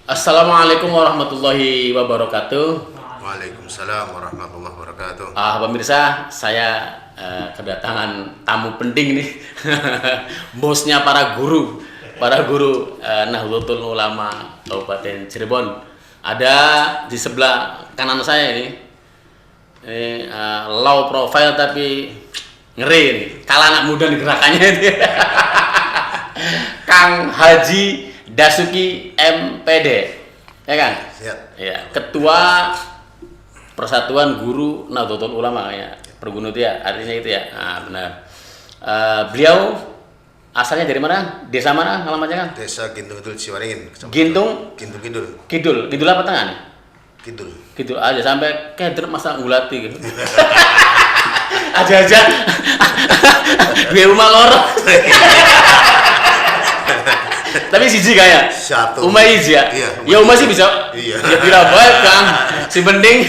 Assalamualaikum warahmatullahi wabarakatuh. Waalaikumsalam warahmatullahi wabarakatuh. Pemirsa, saya kedatangan tamu penting nih, bosnya para guru Nahdlatul Ulama Kabupaten Cirebon. Ada di sebelah kanan saya ini low profile tapi ngeri nih, kalah anak muda nih gerakannya ini. Kang Haji Dasuki MPD, ya Kang? Siap. Ya, Ketua Persatuan Guru Nahdlatul Ulama ya, Pergunu itu ya, artinya itu ya. Nah, benar. Beliau asalnya dari mana? Desa mana alamatnya Kang? Desa Gintung Kidul Ciwaringin. Gintung Gintung Kidul. Kidul apa tengah nih? Kidul. Kidul aja sampai keder masa ngulati gitu. Aja-aja. Dua rumah loro. Tapi siji kayak Satu. Uma hiji ya? Iya, Ya Uma sih bisa. Iya. Ya tidak baik Kang. Si penting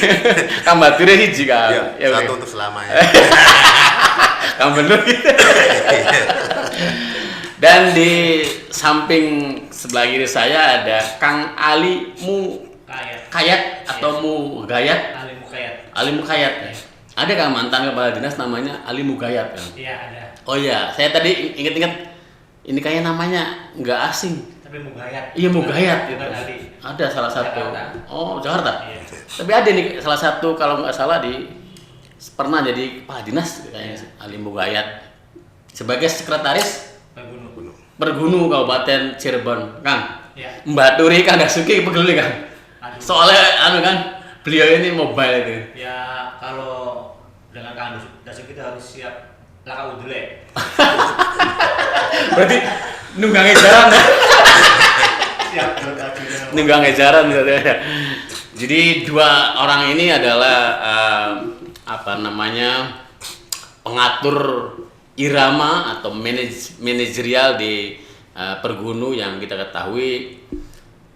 Kang Bature hiji Kang. Iya, Ya, satu oke. untuk selamanya. Kang bener gitu. Dan di samping sebelah kiri saya ada Kang Ali Mukayat atau Mugayat. Ali Mukayat. Ada Kang mantan kepala dinas namanya Ali Mugayat Kang. Iya ada. Oh iya, saya tadi inget-inget ini kayak namanya nggak asing. Tapi Mugayat. Iya Mugayat gitu. Bukan Ali. Ada salah satu. Jakarta. Oh Jakarta. Iya. Tapi ada nih salah satu kalau nggak salah pernah jadi kepala dinas kayaknya Ali Mugayat sebagai sekretaris Gunung. Pergunu Kabupaten Cirebon, Kang. Iya. Mbak Turi Kang Dasuki pegel nih Kang. Aduh. Soalnya kan beliau ini mobile itu. Ya kalau dengan Kang Dasuki kita harus siap laka udule. Berarti nunggang ejaran ya? Siap udule. Nunggang ejaran katanya. Jadi dua orang ini adalah pengatur irama atau manajerial di Pergunu yang kita ketahui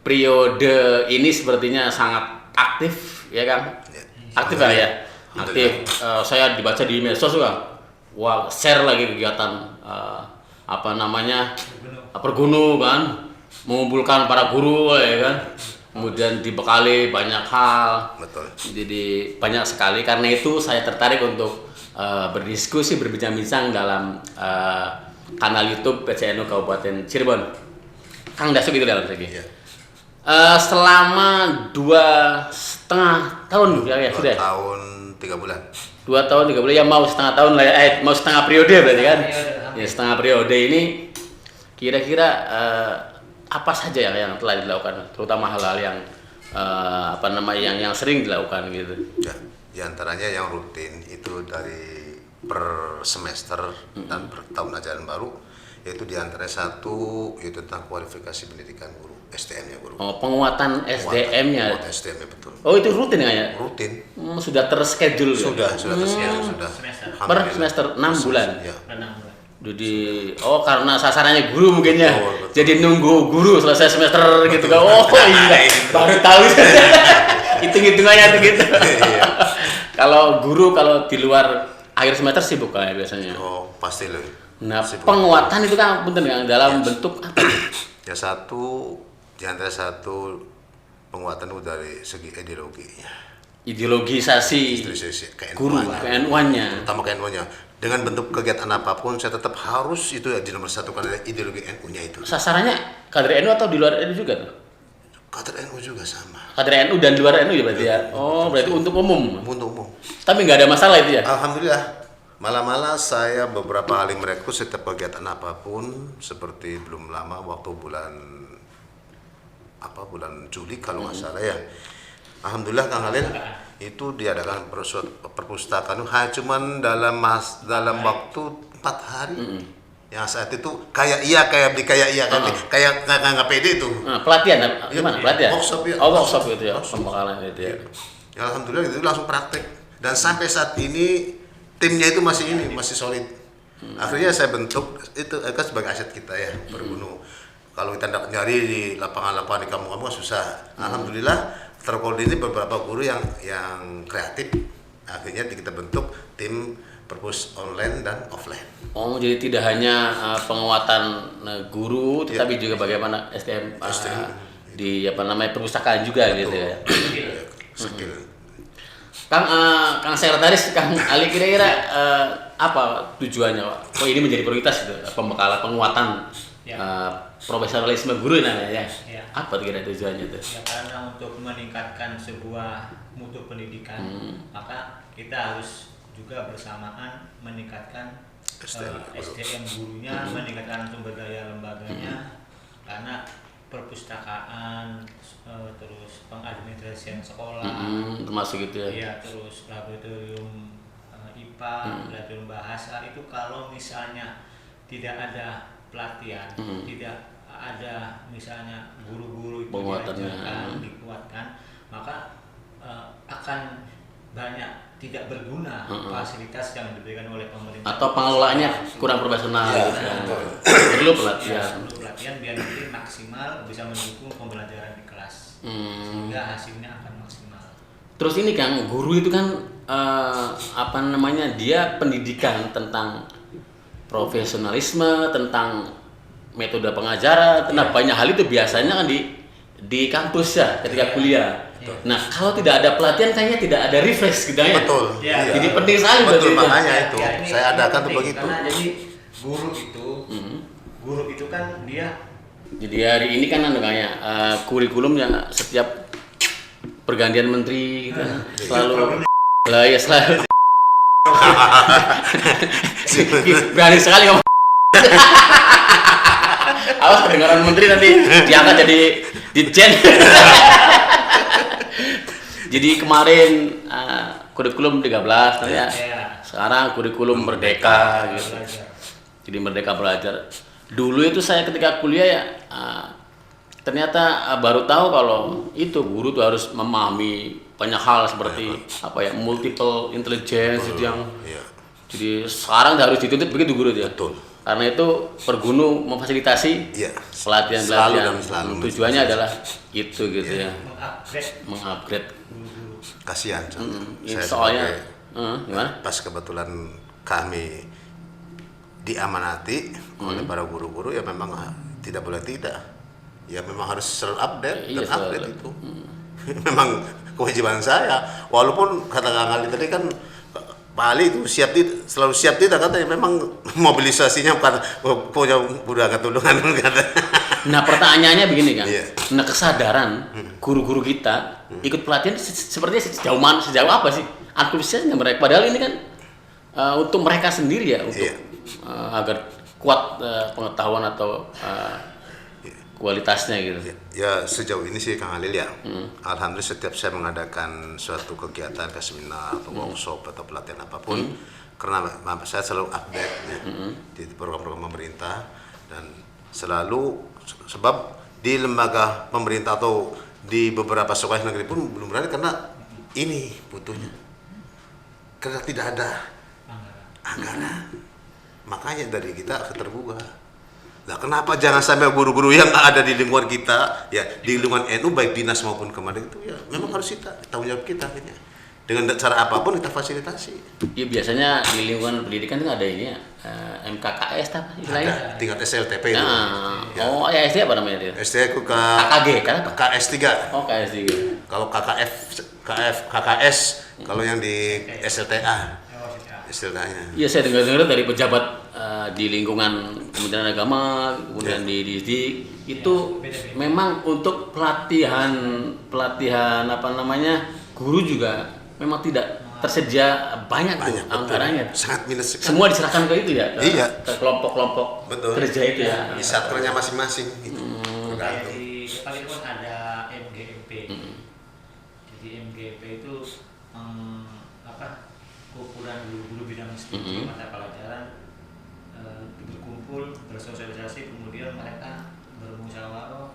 periode ini sepertinya sangat aktif ya Kang. Aktif lah ya. Aktif. Saya dibaca di medsos Kang. Wah, share lagi kegiatan Pergunu kan, mengumpulkan para guru ya kan. Kemudian dibekali banyak hal. Betul. Jadi banyak sekali, karena itu saya tertarik untuk berdiskusi, berbincang-bincang dalam kanal YouTube PCNU Kabupaten Cirebon. Kang Dasuki itu dalam segi. Iya. Selama 2,5 tahun ya sudah. 2 tahun 3 bulan. 2 tahun 3 bulan ya, mau setengah tahun lah ya, mau setengah periode berarti kan. Ya setengah periode ini kira-kira apa saja yang telah dilakukan, terutama hal-hal yang yang sering dilakukan gitu. Ya, di antaranya yang rutin itu dari per semester dan per tahun ajaran baru, yaitu di antara satu yaitu tentang kualifikasi pendidikan guru, SDM-nya guru. Oh, penguatan SDM-nya. Penguatan SDM-nya betul. Oh, itu rutin ya? Rutin. Sudah terschedule ya? Sudah tersedia, sudah. Semester. Per Alhamdulillah. semester 6 bulan. Ya. 6 bulan. Jadi karena sasarannya guru mungkin ya. Betul. Jadi nunggu guru selesai semester gitu kan. Oh iya, baru tahu. Hitung-hitungannya tuh gitu. Iya. Kalau guru kalau di luar akhir semester sibuk kan ya biasanya. Oh, pasti loh. Nah, Sibuk. penguatan itu kan penting kan dalam bentuk apa? Ya satu, di antara satu penguatan itu dari segi ideologi. Ideologisasi guru KNU-nya. Terutama KNU-nya. Dengan bentuk kegiatan apapun, saya tetap harus itu nomor satu karena ideologi NU-nya itu. Sasarannya kader NU atau di luar NU juga tuh? Kader NU juga sama. Kader NU dan luar NU ya berarti ya? Oh, berarti untuk umum. Untuk umum. Tapi nggak ada masalah itu ya? Alhamdulillah. Malah saya beberapa kali merekrut setiap kegiatan apapun, seperti belum lama waktu bulan Juli kalau nggak salah ya. Alhamdulillah Kang Halil itu diadakan perpustakaan cuman dalam waktu 4 hari. Yang saat itu kayak nggak pede itu. Nah, pelatihan gimana? Pelatihan? Workshop ya. Oh, workshop itu ya. Pembekalan itu ya. Ya, alhamdulillah itu langsung praktek. Dan sampai saat ini timnya itu masih solid. Akhirnya saya bentuk itu kan sebagai aset kita ya, Pergunu. Kalau kita tidak nyari di lapangan-lapangan di kampung-kampung susah. Alhamdulillah terkoordinir beberapa guru yang kreatif. Akhirnya kita bentuk tim perpus online dan offline. Oh, jadi tidak hanya penguatan guru, tetapi juga bagaimana SDM di apa namanya perpustakaan juga gitu ya. Skill. Kang Sekretaris, Kang Ali kira-kira apa tujuannya Pak? Kok ini menjadi prioritas gitu, pembekalan penguatan Ya. profesionalisme guru namanya ya. Ya. Apa kira tujuannya itu? Ya, karena untuk meningkatkan sebuah mutu pendidikan, maka kita harus juga bersamaan meningkatkan SDM gurunya, meningkatkan sumber daya lembaganya, karena perpustakaan, terus pengadministrasian sekolah, Termasuk gitu ya. ya, terus laboratorium IPA, laboratorium bahasa itu kalau misalnya tidak ada pelatihan, tidak ada misalnya guru-guru itu diajarkan, dikuatkan, maka akan banyak tidak berguna fasilitas yang diberikan oleh pemerintah Atau pengelolaannya kurang profesional Ya, gitu kan. betul. Perlu ya, pelatihan. perlu pelatihan biar nanti maksimal bisa mendukung pembelajaran di kelas sehingga hasilnya akan maksimal. Terus ini Kang, guru itu kan apa namanya, dia pendidikan tentang profesionalisme, tentang metode pengajaran, tentang banyak hal itu biasanya kan di kampus ya ketika kuliah. Nah, kalau tidak ada pelatihan kayaknya tidak ada refresh gitu ya. Betul. Ya, Jadi penting sekali Betul, berarti makanya itu. ini Saya adakan tuh penting, begitu. karena jadi guru itu kan dia Jadi hari ini kan kayak kurikulum yang setiap pergantian menteri gitu selalu lah ya selalu berani sekali ngomong. Awas kedengaran menteri nanti diangkat jadi ditjen. Jadi kemarin kurikulum 13 nanti ya. Sekarang kurikulum merdeka gitu. belajar. Jadi merdeka belajar. Dulu itu saya ketika kuliah ya ternyata baru tahu kalau itu guru tuh harus memahami banyak hal seperti apa ya, multiple intelligence itu yang Iya. jadi sekarang harus dituntut begitu guru ya. Betul. Karena itu pergunu memfasilitasi Iya. pelatihan-pelatihan. Selalu Tujuannya adalah itu gitu ya, Mengupgrade mengupgrade. guru-guru. Kasihan. Ini Saya soalnya sebagai- gimana? pas kebetulan kami diamanati oleh para guru-guru, ya memang tidak boleh tidak, ya memang harus selalu update Iya, dan selalu. update itu. Memang kewajiban saya, walaupun kata Kang Ali tadi kan Pak Ali itu selalu siap tidak, katanya memang mobilisasinya bukan punya budak ketulungan kata. Nah pertanyaannya begini kan, Iya. nah kesadaran guru-guru kita ikut pelatihan sepertinya sejauh mana, sejauh apa sih aktivitasnya mereka? Padahal ini kan untuk mereka sendiri ya, untuk Iya. agar kuat pengetahuan atau kualitasnya gitu. Ya sejauh ini sih Kang Halil ya, alhamdulillah setiap saya mengadakan suatu kegiatan ke seminar atau workshop atau pelatihan apapun, karena saya selalu update ya, di program-program pemerintah, dan selalu sebab di lembaga pemerintah atau di beberapa sekolah negeri pun belum berani karena ini butuhnya, karena tidak ada anggaran, makanya dari kita harus terbuka. Nah, kenapa jangan sampai guru-guru yang ada di lingkungan kita, ya di lingkungan NU baik dinas maupun kemarin itu, ya memang harus kita tanggung jawab kita akhirnya. Dengan cara apapun kita fasilitasi. Ya biasanya di lingkungan pendidikan itu ada ini ya, MKKS apa istilahnya? Ada tingkat SLTP itu. Nah, Ya. oh ya SD apa namanya dia? SD aku ke KKG kan apa? KS3. Oh KSD gitu. Kalau KKS kalau yang di SLTA istilahnya. Iya saya dengar-dengar dari pejabat di lingkungan Kementerian Agama, kemudian di itu beda-beda. memang untuk pelatihan apa namanya guru juga memang tidak tersedia banyak tuh Banyak, betul. anggarannya. Sangat minus sekali. Semua diserahkan ke itu ya, Iya. ke kelompok-kelompok Betul. kerja itu ya. Di satkernya masing-masing gitu. Kayak Tergantung. di paling pun ada MGMP. Jadi MGMP itu kumpulan guru-guru bidang studi mata pelajaran berkumpul, bersosialisasi, kemudian mereka bermusyawarah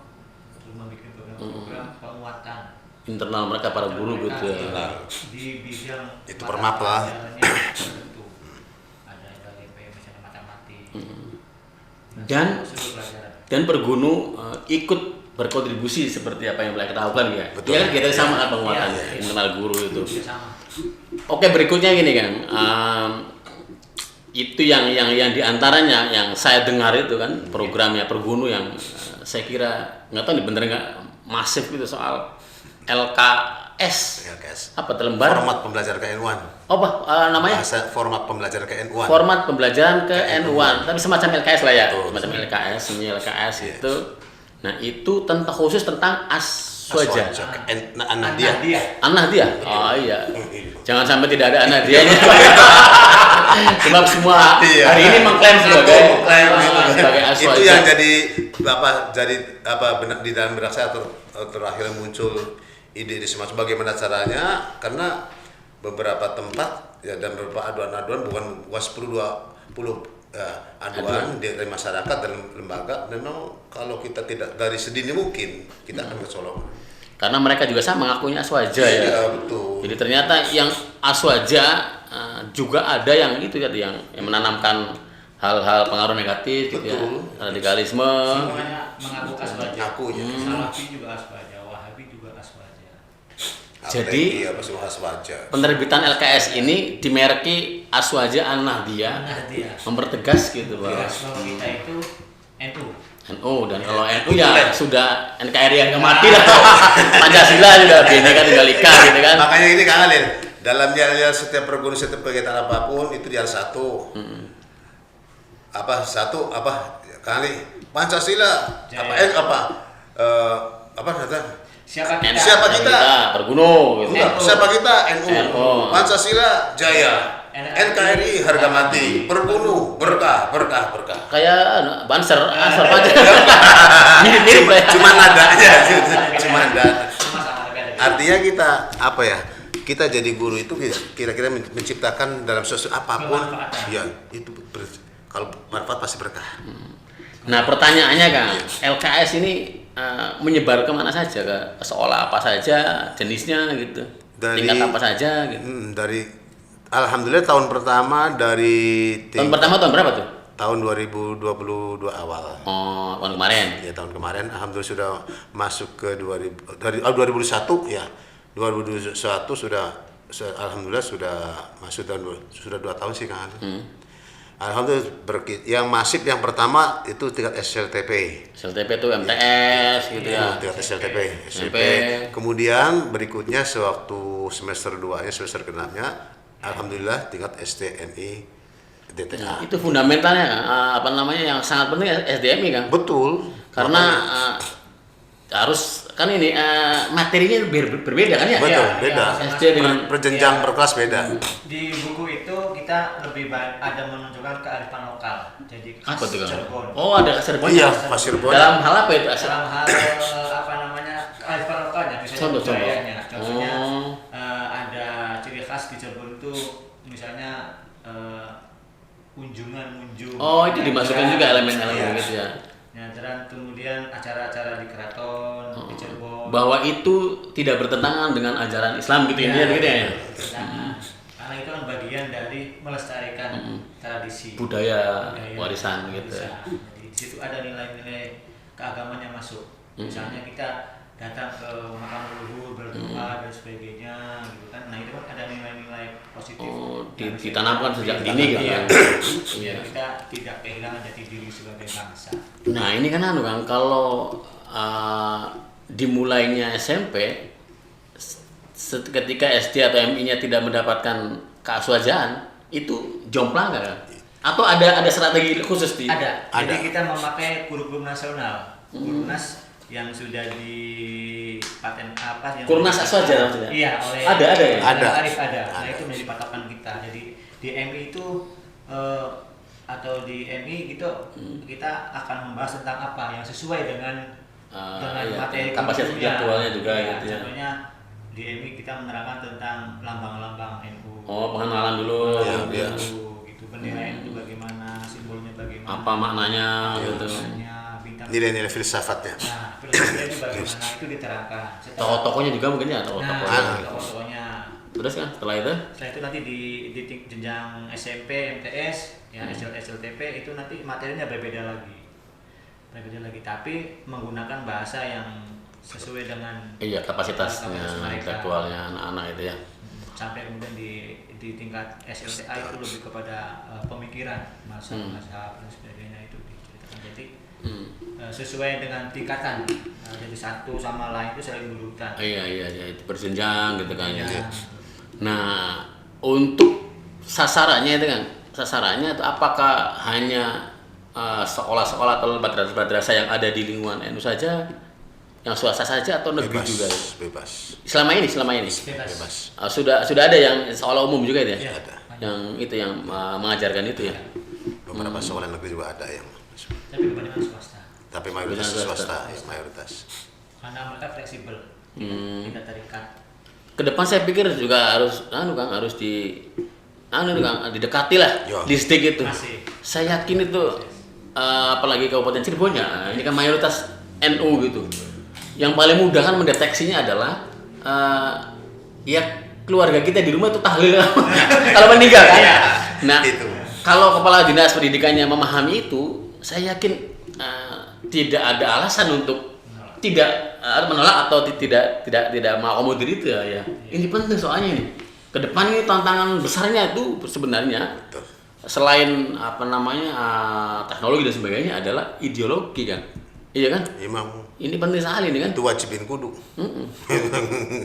untuk membuat program-program penguatan Internal mereka para guru gitu ya. di bidang Itu mata permapa. pelajarannya tertentu. Ada LDP misalnya matematik. Dan- seluruh pelajaran. Dan pergunu ikut berkontribusi seperti apa yang mereka lakukan ya. Betul. Ya kan kita sama kan penguatan Iya. internal guru itu. Itu sama. Oke, berikutnya gini kan, itu yang diantaranya yang saya dengar itu kan programnya pergunu yang saya kira nggak tahu nih bener nggak masif gitu soal LKS. LKS. Apa itu lembar? Format pembelajaran ke-N1. Apa namanya? Bahasa format pembelajaran ke-N1. Format pembelajaran ke N1, tapi semacam LKS lah ya, Betul. semacam LKS, semi LKS Yes. itu. Nah itu tentang khusus tentang Aswaja. Anak dia. Anak dia? Oh iya. Jangan sampai tidak ada anak dia. Sebab semua Iya. hari ini mengklaim sebagai Aswaja. Itu yang jadi benar di dalam benak saya terakhir muncul ide semacam bagaimana caranya, karena beberapa tempat ya dan beberapa aduan-aduan bukan 10-20 aduan dari masyarakat dan lembaga, memang kalau kita tidak dari sedini mungkin kita akan kecolongan. Karena mereka juga sama mengakunya Aswaja ya. Iya, betul. Jadi ternyata yang Aswaja juga ada yang itu ya, yang menanamkan hal-hal pengaruh negatif gitu ya, Betul. radikalisme. Semuanya mengaku Aswaja. Ngakunya. Salafi juga Aswaja, Wahabi juga Aswaja. Jadi, apa semua Aswaja. Penerbitan LKS ini dimerki Aswaja An-Nahdiyah, Nahdiyah. mempertegas gitu bahwa Bahwa kita itu NU. NU, dan kalau NU ya sudah NKRI yang mati lah. Pancasila sudah Bhinneka Tunggal Ika gitu kan. Makanya ini Kang Alin, dalam jalannya setiap perguruan, setiap kegiatan apapun itu dia harus satu. Apa Kang Ali, Pancasila Jaya. apa kata? Siapa kita? Siapa kita? Bergunu gitu. Enggak, siapa kita? NU. NU. Pancasila jaya. NKRI harga mati. Berbunuh berkah. Kayak Banser, Asar aja. Mirip-mirip lah ya. Cuma nadanya, cuma nada. Sama dengan Artinya kita apa ya? Kita jadi guru itu kira-kira menciptakan dalam sesuatu apapun, Kemanfaatan. ya itu kalau manfaat pasti berkah. Nah pertanyaannya Kang, LKS ini menyebar kemana saja, ke sekolah apa saja, jenisnya gitu, tingkat apa saja gitu. Dari alhamdulillah tahun pertama dari Tahun pertama tahun berapa tuh? tahun 2022 awal. Oh, tahun kemarin. Ya tahun kemarin alhamdulillah sudah masuk ke 2021 ya. 2021 alhamdulillah sudah masuk sudah 2 tahun sih kan. Alhamdulillah yang masif yang pertama itu tingkat SLTP. SLTP itu MTS gitu ya. Tingkat SLTP. SMP. Kemudian berikutnya sewaktu semester 2-nya, semester ke-6-nya alhamdulillah tingkat STNI DTA. Itu fundamentalnya apa namanya yang sangat penting SDMI Kang. Betul. Karena harus kan ini materinya berbeda kan ya? Betul, Iya, beda. iya. SD dengan Perjenjang berkelas beda. Di buku itu kita lebih banyak ada menunjukkan kearifan lokal. Jadi apa tuh Kang? Cirebon. Oh, ada Cirebon. Oh iya, Pasir Bon. Dalam hal apa itu? Dalam hal apa namanya kearifan lokalnya, misalnya Contoh. budayanya. Contohnya Oh. ada ciri khas di Cirebon itu misalnya kunjungan. Oh, itu dimasukkan juga elemen-elemen Iya. gitu ya. Dan kemudian acara-acara di keraton di Cirebon. Bahwa itu tidak bertentangan dengan ajaran Islam gitu ya, gitu ya. Nah, karena itu kan bagian dari melestarikan tradisi Budaya, warisan gitu. warisan. Jadi di situ ada nilai-nilai keagamaan yang masuk. Misalnya kita datang ke makam leluhur berdoa dan sebagainya gitu kan. Nah, itu kan ada nilai-nilai positif. Oh, yang bisa ditanamkan kita- sejak dini gitu Iya. ya. Biar kita tidak kehilangan jati diri sebagai bangsa. Nah, ini kan Kang, kalau dimulainya SMP ketika SD atau MI-nya tidak mendapatkan keaswajaan, itu jomplang nggak Kang? Atau ada strategi khusus di? Ada. Ada. Jadi kita memakai kurikulum nasional. Kurnas yang sudah di paten apa yang Kurnas Aswaja maksudnya? Iya, oleh Ada ya? Ada. Arif ada. Nah, Ada. itu menjadi patokan kita. Jadi di MI itu atau di MI gitu kita akan membahas tentang apa yang sesuai dengan Iya, materi kapasitas kurikulumnya. intelektualnya juga Iya, gitu ya. Contohnya di MI kita menerangkan tentang lambang-lambang NU. Oh, pengenalan dulu. Iya, gitu. iya. Gitu, bendera NU bagaimana, simbolnya bagaimana. Apa maknanya gitu. Maknanya, bintang. Nilai-nilai filsafatnya. Nah, filosofinya itu bagaimana itu diterangkan. Tokoh-tokohnya juga mungkin ya, tokoh-tokohnya. Nah, tokoh-tokohnya. Terus kan setelah itu? Setelah itu nanti di jenjang SMP, MTS, ya SLTP itu nanti materinya berbeda lagi. Tapi menggunakan bahasa yang sesuai dengan Iya, kapasitasnya, kapasitas mereka. intelektualnya anak-anak itu ya. Sampai kemudian di tingkat SLTA itu lebih kepada pemikiran, mazhab dan sebagainya itu diceritakan. Jadi sesuai dengan tingkatan. Jadi satu sama lain itu saling berurutan. Iya itu berjenjang gitu kan. Iya. Nah, untuk sasarannya itu kan, sasarannya itu apakah hanya sekolah-sekolah atau madrasah-madrasah yang ada di lingkungan NU saja, yang swasta saja atau negeri juga? Bebas. Selama ini. Bebas. Sudah ada yang sekolah umum juga itu ya? Iya. Ada. Yang itu yang mengajarkan itu ya. Beberapa sekolah negeri juga ada yang masuk. Tapi kebanyakan swasta. Tapi mayoritas Kebanyakan swasta, swasta. mayoritas. Karena mereka fleksibel. Tidak terikat. Kedepan saya pikir juga harus didekati lah Yo. distrik itu. Masih. Saya yakin itu apalagi Kabupaten Cirebon ya, ini kan mayoritas NU gitu. Yang paling mudah kan mendeteksinya adalah ya keluarga kita di rumah itu tahlil kalau meninggal kan. Iya. Nah, Itu. kalau kepala dinas pendidikannya memahami itu, saya yakin tidak ada alasan untuk tidak menolak atau tidak mengakomodir itu ya. Ini penting soalnya ini. Ke depan ini tantangan besarnya itu sebenarnya Betul. selain teknologi dan sebagainya adalah ideologi kan. Iya kan? Imam Ini penting sekali ini kan. itu wajibin kudu.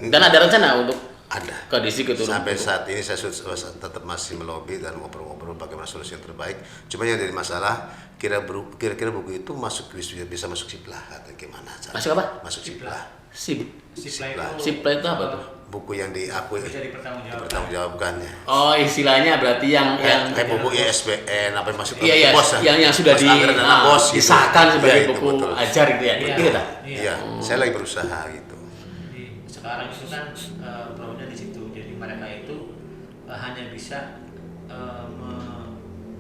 Dan ada rencana untuk Ada. ke distrik itu. Sampai saat ini saya tetap masih melobi dan ngobrol-ngobrol bagaimana solusi yang terbaik. Cuma yang jadi masalah kira-kira buku itu bisa masuk Siplah atau gimana? Masuk apa? Masuk Siplah. Sipla itu apa tuh? Buku yang diakui Bisa dipertanggungjawabkan. dipertanggungjawabkannya. Oh, istilahnya berarti yang Kayak buku ISBN apa yang masuk ke iya buku bos ya? yang sudah Bos anggaran dana bos gitu. disahkan sebagai Iya, itu buku betul. ajar gitu ya. Iya. Gitu tak? Iya, saya lagi berusaha gitu. Jadi sekarang itu kan problemnya di situ. Jadi mereka itu hanya bisa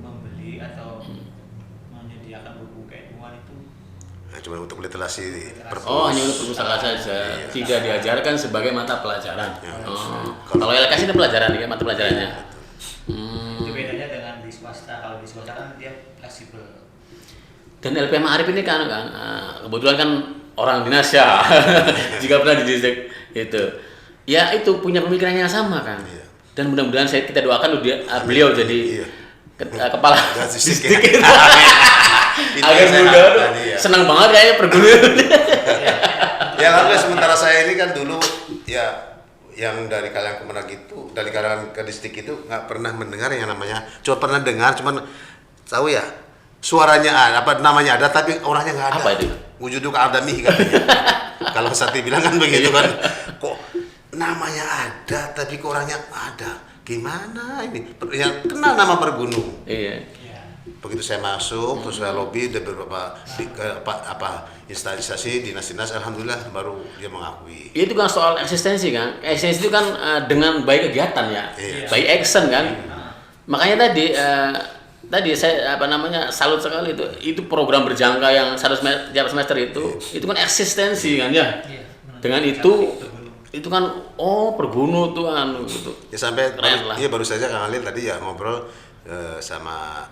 membeli atau menyediakan buku keilmuan itu. Nah, cuma untuk literasi perpus. Oh, hanya untuk perpustakaan saja. Iya. Tidak diajarkan sebagai mata pelajaran. Ya. Oh. Kalau LKS ini pelajaran ya, mata pelajarannya. Itu bedanya dengan di swasta. Kalau di swasta kan dia fleksibel. Dan LPM Arif ini kan kebetulan kan orang dinas ya. Jika pernah di distrik itu. Ya itu punya pemikiran yang sama kan. Iya. Dan mudah-mudahan kita doakan beliau jadi Iya. kepala Distrik. distrik. Itu Agar yang saya muda harapkan, iya. senang banget kayaknya perguruan. Ya karena sementara saya ini kan dulu ya yang dari kalangan Kemenag itu, dari kalangan ke distrik itu nggak pernah mendengar yang namanya, cuma pernah dengar, cuman tahu ya suaranya apa namanya ada tapi orangnya nggak ada. Apa itu? Wujuduk adami katanya. Kalau Sati bilang kan begitu kan, kok namanya ada tapi kok orangnya ada. Gimana ini? Yang kenal nama Pergunung. Iya. Ya. Begitu saya masuk, terus saya lobby dari beberapa instansi dinas-dinas, alhamdulillah baru dia mengakui. Itu kan soal eksistensi kan. Eksistensi itu kan dengan baik kegiatan ya, Iya. baik action kan. Makanya tadi saya salut sekali itu program berjangka yang tiap semester itu kan eksistensi kan ya. Iya, benar. Dengan itu kan pergunu tuh gitu. Ya sampai Keren lah. baru saja Kang Halil tadi ya ngobrol sama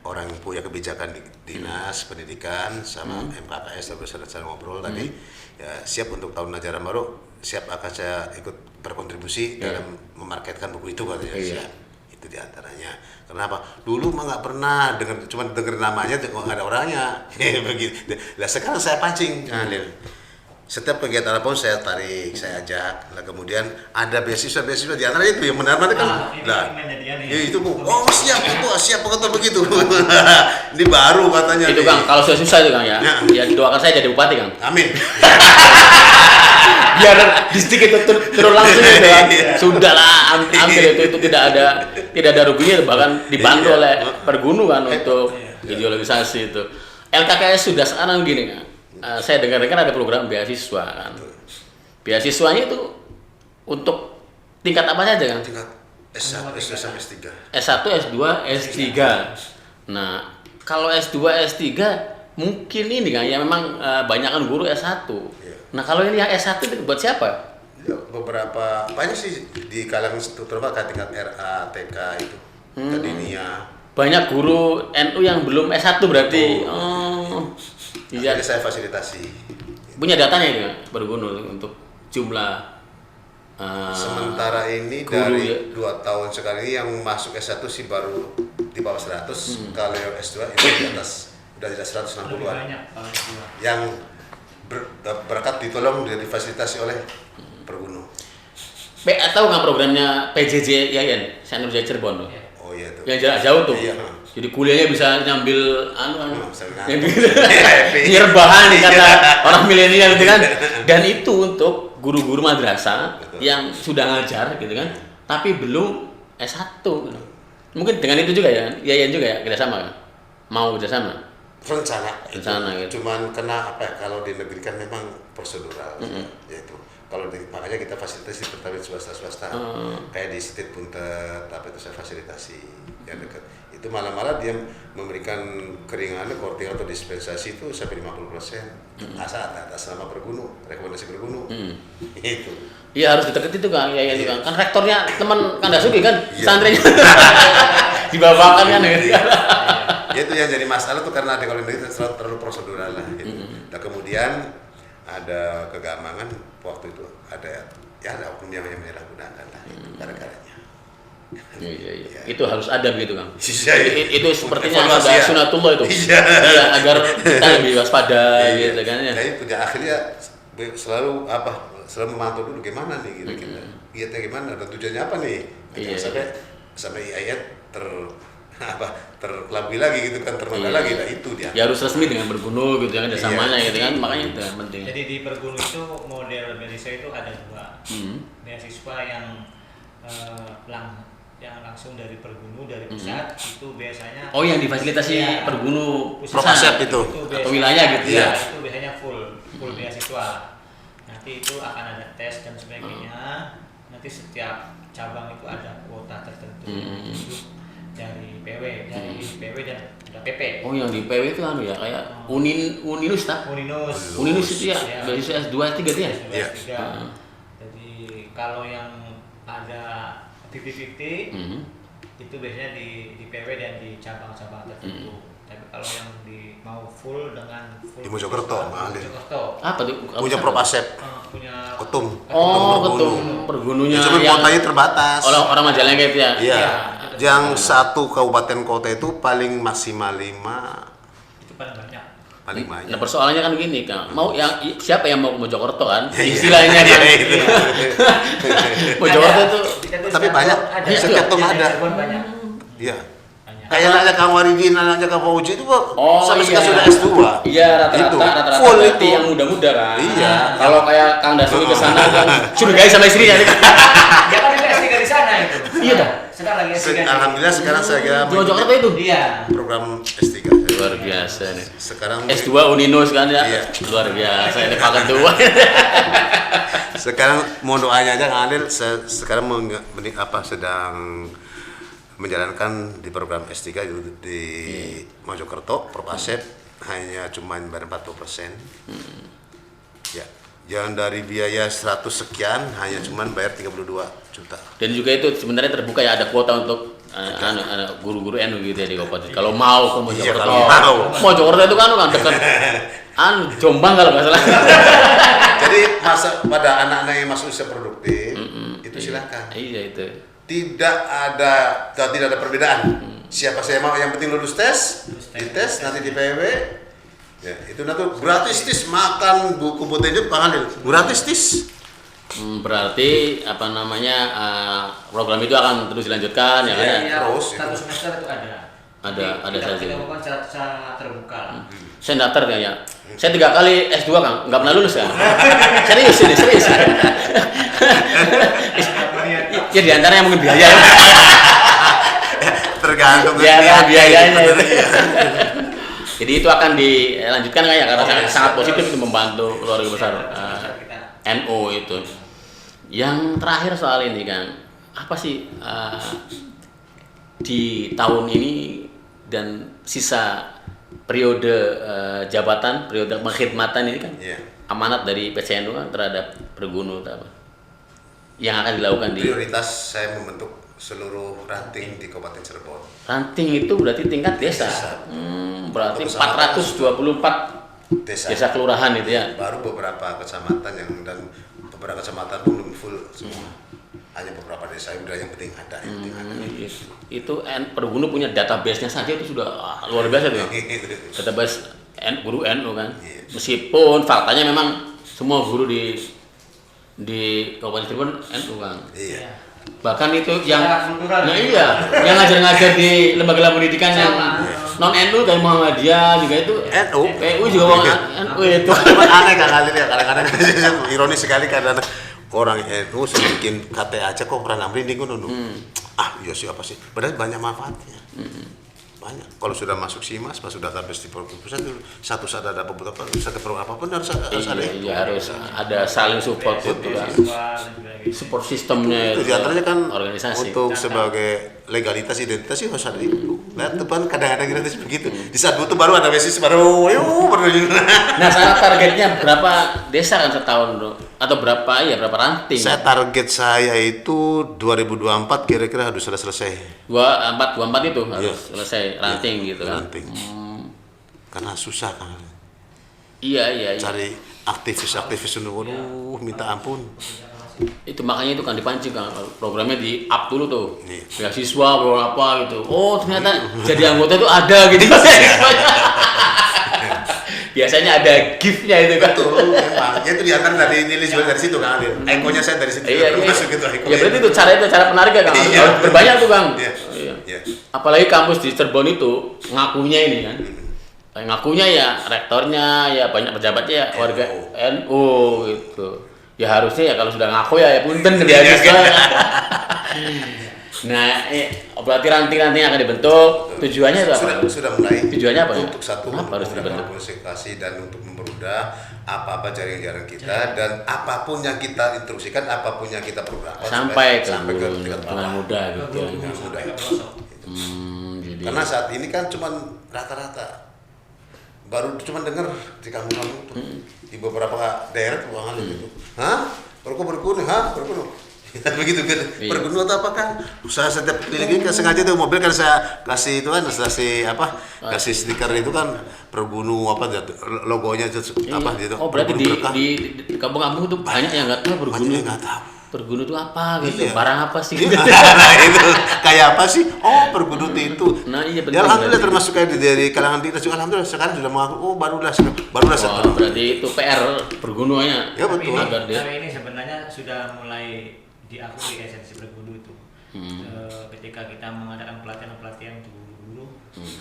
orang yang punya kebijakan di dinas pendidikan sama MKKS, terus saya ngobrol tadi ya siap untuk tahun ajaran baru, siap akan saya ikut berkontribusi dalam memarketkan buku itu katanya. Iya. Siap. Itu diantaranya. Kenapa? Dulu mah nggak pernah cuma dengar namanya, kok nggak ada orangnya. Begitu. Nah sekarang saya pancing, Kang Halil. Setiap kegiatan apapun saya tarik, saya ajak. Nah kemudian ada beasiswa di antara itu yang benar-benar kan. Ini Nah, menjadikan ya itu bu, siap itu siap kata begitu. Ini baru katanya. Itu nih. Kang, kalau sudah susah itu Kang ya. Ya doakan saya jadi bupati Kang. Amin. Biar distrik itu turun langsung gitu kan. Iya. Sudahlah ambil itu tidak ada ruginya bahkan dibantu Iya. oleh Pergunu kan untuk ideologisasi itu. LKKS sudah sekarang gini kan. Saya dengar-dengar ada program beasiswa kan. Beasiswanya itu untuk tingkat apa saja kan? Tingkat S1, S2 sampai S3. S1, S2, S3. Nah, kalau S2, S3 mungkin ini kan ya memang banyak kan guru S1. Iya. Nah, kalau ini yang S1 itu buat siapa? Ya, beberapa banyak sih di kalangan terutama tingkat RA, TK itu, Tadinia. Banyak guru NU yang belum S1 berarti. Oh. Iya. Jadi saya fasilitasi. Punya datanya itu Pergunu untuk jumlah Sementara ini guru dari ya. 2 tahun sekali yang masuk S1 sih baru di bawah 100. Kalau yang S2 itu di atas udah tidak lebih 160-an banyak kalau S2. yang berkat ditolong dan difasilitasi oleh Pergunu. Tahu nggak programnya PJJ IAIN, Saint Nurjaya Cirebon tuh? Iya. Oh iya tuh. Yang jarak jauh tuh. Iya. Jadi kuliahnya bisa nyambil yang gitu. Iya. Rebahan kata orang milenial gitu kan. Dan itu untuk guru-guru madrasah Betul. yang sudah ngajar gitu kan, tapi belum S1 gitu. Mungkin dengan itu juga ya, IAIN juga ya kerjasama kan? Mau kerjasama? Rencana Gitu. cuman kena apa ya, kalau di negeri kan memang prosedural yaitu kalau makanya kita fasilitasi pertama swasta kayak di State Puntet apa itu saya fasilitasi yang dekat itu malah dia memberikan keringanan korting atau dispensasi itu sampai 50% asal atas nama Pergunu, rekomendasi Pergunu itu. Iya harus deket itu kan, IAIN Iya. kan rektornya teman Kang Dasuki kan, Iya. santrinya dibawakan kan gitu. Ya, itu yang jadi masalah tuh karena kalau ini terlalu prosedural lah gitu. Dan kemudian ada kegamangan waktu itu ada oknum yang menyalahgunakan lah itu gara-garanya. Iya. Itu harus ada begitu Kang. Iya. Itu sepertinya Evaluasi ada ya. sunatullah itu. Iya. Iya, agar kita lebih waspada Iya. gitu kan ya. Nah itu dia akhirnya selalu memantau dulu gimana nih kira-kira giatnya gimana dan tujuannya apa nih. Iya. Sampai IAIN terkelabui lagi gitu kan termangga lagi lah itu dia. Ya harus resmi dengan Pergunu gitu kan kerjasamanya Iya. gitu kan, makanya itu yang penting. Jadi di Pergunu itu model beasiswa itu ada dua. Beasiswa yang langsung dari Pergunu dari pusat itu biasanya. Oh yang difasilitasi Iya. Pergunu Pusat. Propasep itu. Atau wilayah gitu ya. ya. Itu biasanya full beasiswa. Nanti itu akan ada tes dan sebagainya. Nanti setiap cabang itu ada kuota tertentu dari PW dan ada PP. Oh yang di PW itu kan ya kayak Uninus tak? Uninus itu ya, Iya. beasiswa S2 S3 itu ya. Iya. Jadi kalau yang ada 50-50 itu biasanya di PW dan di cabang-cabang tertentu. Tapi kalau yang mau full dengan full Di Mojokerto, mahal ya. Mojokerto. Apa tuh? Punya Propasep, Punya Ketum. Oh, Pergunu. ketum Pergununya Cuma yang kuotanya terbatas. orang Majalengka gitu ya. Iya. Iya. Yang satu kabupaten kota itu paling maksimal 5 Itu paling banyak. paling banyak. Nah persoalannya kan gini Kang, siapa yang mau ke Mojokerto kan? Iya. Istilahnya kan. Iya, itu. Mojokerto itu Tapi banyak. Setiap tem ada. Banyak. Iya. Banyak. Kayak anaknya Kang Waridin, anaknya Kang Fauji itu kok Oh sampai iya. sekarang sudah S2. Iya Itu. rata-rata Full berarti itu. yang muda-muda kan. Iya. Kalau kayak Kang Dasuki ke sana kan curigai sama istrinya. Dia kan juga S3 di sana itu. Iya dah. Sekarang lagi S3. Alhamdulillah sekarang saya Di Mojokerto itu. Iya. program S3. Luar biasa nih. Sekarang S2 Uninus kan ya. Iya. Luar biasa ini paket tua. sekarang mohon doanya aja Kang Adil, saya sekarang sedang menjalankan di program S3 di Mojokerto, Propasep hanya cuma bayar 40%. Ya, jangan dari biaya 100 sekian hanya cuma bayar 32 juta. Dan juga itu sebenarnya terbuka ya, ada kuota untuk guru-guru NU gitu ya di kabupaten. Kalau mau ke Mojokerto. Iya, kalau mau. Mojokerto itu kan dekat Jombang kalau nggak salah. Jadi pada anak-anak yang masuk usia produktif itu silakan. Iya itu. Tidak ada perbedaan. Siapa saya mau yang penting lulus tes, dites nanti di PW. Ya, itu nanti gratis tis makan buku petunjuk Bang Adil. Gratis tis. Berarti apa namanya program itu akan terus dilanjutkan ya kan? Iya. Ya? Terus, satu itu. semester itu ada. Ada Kita saja. lakukan secara terbuka lah. Saya daftar kayaknya. Saya 3 kali S2 Kang, nggak pernah lulus ya. Serius ini, serius. Ya di antaranya mungkin biaya. Tergantung Biayanya itu. Jadi itu akan dilanjutkan kayak karena sangat positif itu membantu keluarga besar NU itu. Yang terakhir soal ini Kang, apa sih di tahun ini dan sisa periode jabatan, periode pengkhidmatan ini kan Iya. amanat dari PCNU kan terhadap Pergunu apa yang akan dilakukan di Prioritas saya membentuk seluruh ranting di Kabupaten Cirebon. ranting itu berarti tingkat desa. Berarti Untuk kecamatan 424 desa kelurahan itu ya. Baru beberapa kecamatan dan beberapa kecamatan pun belum full semua. hanya beberapa desa udah yang penting ada, yang penting ada. Itu Pergunu punya database-nya saja itu sudah luar biasa tuh. Database guru NU kan. Iya. Meskipun faktanya memang semua guru di Kabupaten Cirebon NU kan. Iya. Bahkan itu yang Secara kultural. nah iya, yang ngajar-ngajar di lembaga pendidikan yang non NU kayak Muhammadiyah juga itu NU. PU juga mau NU itu. Cuman aneh kali ya, kadang-kadang ironis sekali kadang orang NU bikin KT aja kok pernah merinding kan dulu. Iya siapa sih? Padahal banyak manfaatnya. Banyak. Kalau sudah masuk SIMAS, masuk database di pusat itu satu saat ada beberapa satu program apapun harus ada itu. Iya, harus ada saling support itu kan. Support sistemnya Itu diantaranya kan organisasi. untuk sebagai legalitas identitas sih harus ada itu. Lihat tuh kan kadang-kadang kita begitu. Di saat butuh baru ada basis baru, baru. Nah, sekarang targetnya berapa desa kan setahun, Bro? Atau berapa berapa ranting? Target saya itu 2024 kira-kira harus sudah selesai. 24 itu harus Iya. selesai ranting gitu kan. Ranting. Karena susah kan. Iya. Cari aktivis itu, waduh, minta ampun. Itu makanya itu kan dipancing kan programnya di up dulu tuh. Iya. Beasiswa berapa gitu. Oh, ternyata jadi anggota itu ada gitu. Biasanya ada gift-nya itu kan. Betul, memang. Ya itu diantar dari nilai jual dari situ kan. Ekonya saya dari situ. Iya. Masuk gitu. Ya berarti itu cara penariknya kan. Iya. Harus berbanyak tuh Kang. Iya. Iya. Iya. Apalagi kampus di Cirebon itu ngakunya ini kan. Ngakunya ya rektornya ya banyak pejabatnya ya warga NU gitu. Ya harusnya ya kalau sudah ngaku ya punten beasiswa. Nah, berarti ranting-ranting akan dibentuk. Tujuannya itu apa? Sudah mulai. Tujuannya apa ya? Untuk satu Kenapa harus dibentuk? komunikasi dan untuk mempermudah apa-apa jaringan-jaringan kita dan apapun yang kita instruksikan, apapun yang kita program Sampai ke tingkat dengan bawah. mudah gitu. Dengan mudah. Jadi Karena saat ini kan cuman rata-rata baru cuman dengar di kampung-kampung tuh di beberapa daerah tuh hal gitu. Hah? Berkuno, berkuno. Begitu kan. Iya. Berkuno atau apa kan? Saya setiap keliling kan sengaja tuh mobil kan saya kasih itu kan kasih stiker itu kan Pergunu logonya itu apa gitu. Oh, berarti Pergunu berkah. di kampung-kampung itu banyak yang nggak tahu Banyak Pergunu. yang nggak tahu. Pergunu itu apa gitu? Iya. Barang apa sih? Nah itu kayak apa sih? Oh Pergunu itu. Nah, iya Ya betul. alhamdulillah berarti. termasuk kayak dari kalangan dinas juga alhamdulillah sekarang sudah mengaku barulah Wah, berarti itu PR Pergunuannya. Ya, betul. Agar dia Tapi ini sebenarnya sudah mulai diakui esensi Pergunu itu. Ketika kita mengadakan pelatihan untuk guru-guru,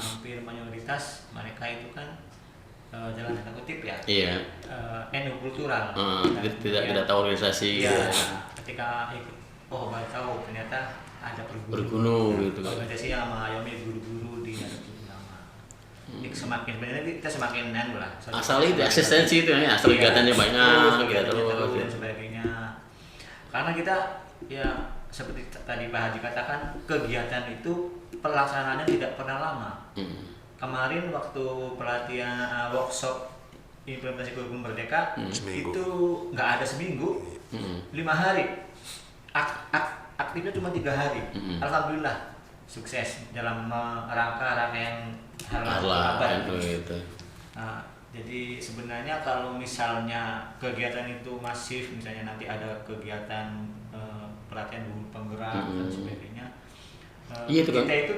hampir mayoritas mereka itu kan jalan tanda kutip ya. iya. NU kultural. Tidak tahu organisasi. Iya. Ketika ikut, baru tahu ternyata ada Pergunu gitu kan. Organisasi yang mengayomi guru-guru di Nahdlatul Ulama. Ini sebenarnya kita semakin lah. Asal itu eksistensi itu ya, asal Iya. kegiatannya banyak gitu terus loh. dan sebagainya. Karena kita ya seperti tadi Pak Haji katakan kegiatan itu pelaksanaannya tidak pernah lama. Kemarin waktu pelatihan workshop implementasi kurikulum Merdeka Seminggu. itu nggak ada seminggu, 5 hari. Aktifnya cuma 3 hari. Alhamdulillah sukses dalam rangkaian Harlah kabar itu gitu. Nah, jadi sebenarnya kalau misalnya kegiatan itu masif, misalnya nanti ada kegiatan pelatihan guru penggerak dan sebagainya, Iya, itu kan. kita itu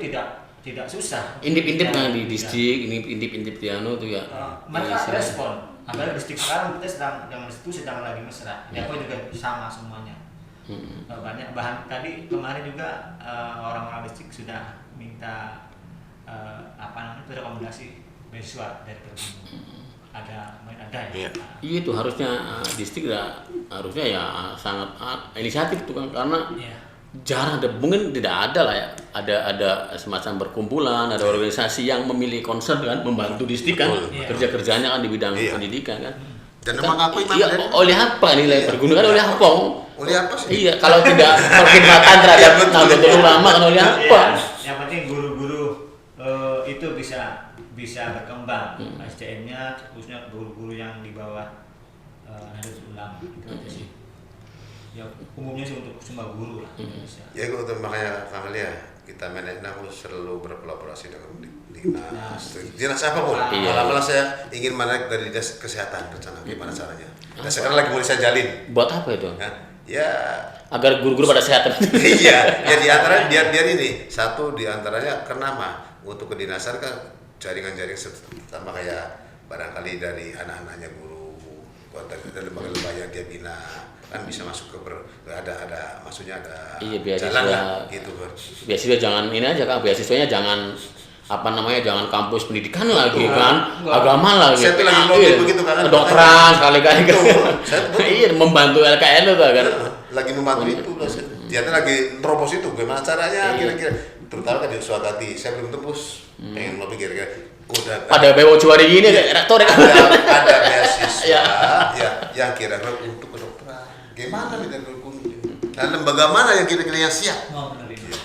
tidak susah. Intip-intip kan di Tidak. distrik, ini intip-intip di anu tuh ya. Mereka Iya, respon. Apalagi distrik sekarang kita sedang lagi mesra. Ya. Depok juga sama semuanya. Banyak bahan tadi kemarin juga orang-orang distrik sudah minta rekomendasi beasiswa dari Pergunu. Ada ya. Iya. Iya itu harusnya distrik ya harusnya ya sangat inisiatif tuh kan karena Iya. jarang ada mungkin tidak ada lah ya ada semacam perkumpulan ada organisasi yang memilih concern kan membantu distrik kan Betul. Iya. kerja-kerjanya kan di bidang Iya. pendidikan kan. Dan Kan, memang aku iya, oleh apa nilai Pergunu kan oleh apa? Oleh apa sih? Iya, kalau tidak perkhidmatan terhadap Iya, betul. Nahdlatul Ulama kan oleh apa? Yang penting guru-guru itu bisa berkembang SDM-nya khususnya guru-guru yang di bawah Nahdlatul Ulama itu aja sih. Ya umumnya sih untuk semua guru lah Indonesia. Ya itu makanya Kamalia kita manajemen harus selalu berkolaborasi dengan dinas apapun. Iya. Malah saya ingin menarik dari dinas kesehatan rencana gimana caranya. Dan sekarang lagi mulai saya jalin. Buat apa itu? Ya. ya Agar guru-guru pada sehat. iya, ya di antara biar ini satu di antaranya kenapa untuk kedinasan kan jaringan-jaringan sama kayak barangkali dari anak-anaknya guru dari lembaga-lembaga yang dia bina kan bisa masuk ke ada maksudnya ada Iya, jalan lah beasiswa. gitu kan. Beasiswa jangan ini aja Kak, beasiswanya jangan apa namanya, jangan kampus pendidikan lagi kan, agama lagi. Saya tuh lagi ngobrol begitu kan. Kedokteran sekali-kali kan. Saya tuh Iya, membantu LKN itu kan. lagi membantu itu lah. Dia tuh lagi terobos itu gimana caranya kira-kira terutama kan di Swagati saya belum tembus pengen lebih kira-kira udah Ada bewo cuari gini rektor ya. ada beasiswa Ya. ya yang kira-kira untuk kedokteran gimana nih dari dan lembaga mana yang kira-kira yang siap mau menerima.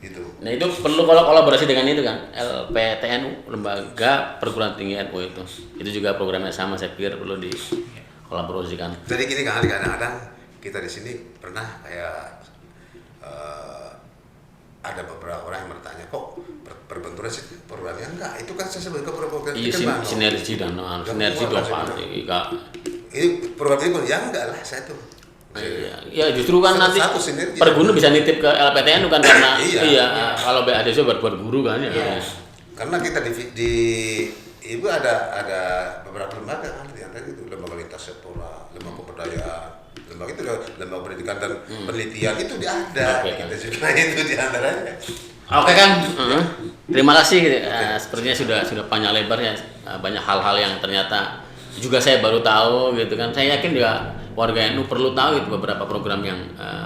gitu. Nah itu perlu kalau kolaborasi dengan itu kan, LPTNU, Lembaga Perguruan Tinggi NU itu juga programnya sama, saya pikir perlu dikolaborasikan. Jadi gini kan kadang-kadang kita di sini pernah kayak ada beberapa orang yang bertanya kok perbenturan sih programnya enggak itu kan saya sebagai program Iya, sinergi dan sinergi dong pasti Kak. ini program ini pun ya enggak lah saya tuh Ya justru kan nanti Satu sinergi. pergunu bisa nitip ke LPTNU kan karena Iya. kalau beasiswa buat guru kan ya. Iya. karena kita di ibu ada beberapa lembaga kan di antara itu lembaga lintas sektoral, lembaga pemberdayaan, lembaga itu lembaga pendidikan dan penelitian itu ada Oke, kita juga itu di antaranya. Oke kan, terima kasih. Sepertinya sudah panjang lebarnya, banyak hal-hal yang ternyata juga saya baru tahu gitu kan. Saya yakin juga warga NU perlu tahu itu beberapa program yang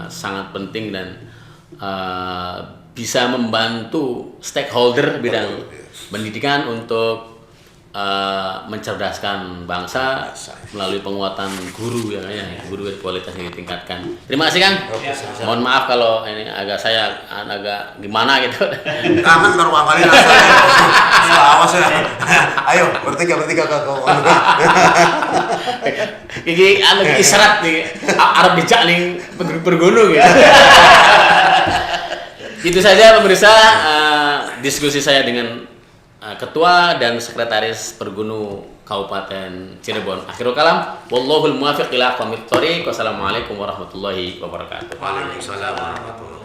sangat penting dan bisa membantu stakeholder bidang pendidikan untuk mencerdaskan bangsa melalui penguatan guru ya, guru kualitasnya ditingkatkan. Terima kasih Kang. Mohon maaf kalau ini saya agak gimana gitu. Aman baru kali awas ya. Ayo bertiga kau. Iki isyarat nih Arab dijak nih bergunung ya. Itu saja pemirsa diskusi saya dengan Ketua dan Sekretaris Pergunu Kabupaten Cirebon. Akhirul kalam, wallahul muwaffiq ila aqwamit thoriq. Wassalamualaikum warahmatullahi wabarakatuh. Waalaikumsalam warahmatullahi wabarakatuh.